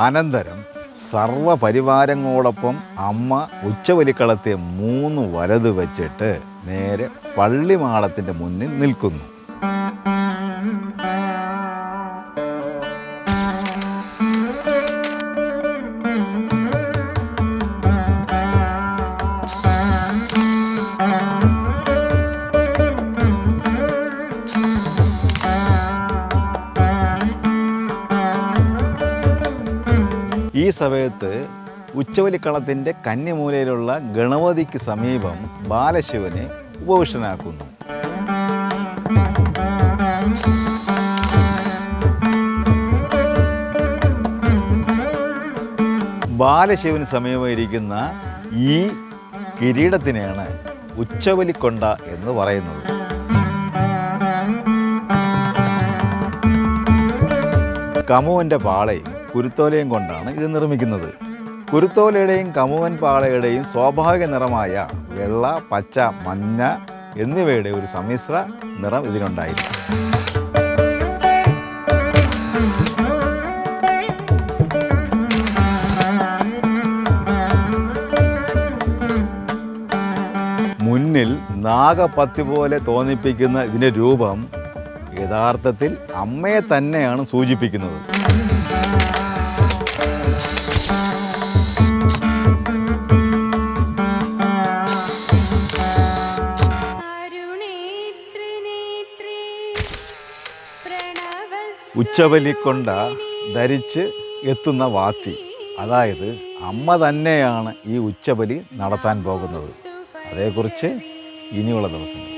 അനന്തരം സർവപരിവാരങ്ങളോടൊപ്പം അമ്മ ഉച്ചബലിക്കളത്തെ 3 വലത് വെച്ചിട്ട് നേരെ പള്ളിമാടത്തിൻ്റെ മുന്നിൽ നിൽക്കുന്നു. ഈ സമയത്ത് ഉച്ചബലിക്കളത്തിൻ്റെ കന്നിമൂലയിലുള്ള ഗണപതിക്ക് സമീപം ബാലശിവനെ ഉപവിഷ്ടനാക്കുന്നു. ബാലശിവന് സമീപമായിരിക്കുന്ന ഈ കിരീടത്തിനെയാണ് ഉച്ചബലിക്കൊണ്ട എന്ന് പറയുന്നത്. കമുവൻ്റെ പാളയും കുരുത്തോലയും കൊണ്ടാണ് ഇത് നിർമ്മിക്കുന്നത്. കുരുത്തോലയുടെയും കമുവൻ പാളയുടെയും സ്വാഭാവിക നിറമായ വെള്ള, പച്ച, മഞ്ഞ എന്നിവയുടെ ഒരു സമ്മിശ്ര നിറം ഇതിനുണ്ടായിരുന്നു. മുന്നിൽ നാഗപത്തി പോലെ തോന്നിപ്പിക്കുന്ന ഇതിൻ്റെ രൂപം യഥാർത്ഥത്തിൽ അമ്മയെ തന്നെയാണ് സൂചിപ്പിക്കുന്നത്. ഉച്ചബലിക്കൊണ്ട ധരിച്ച് എത്തുന്ന വാത്തി, അതായത് അമ്മ തന്നെയാണ് ഈ ഉച്ചബലി നടത്താൻ പോകുന്നത്. അതേക്കുറിച്ച് ഇനിയുള്ള ദിവസങ്ങൾ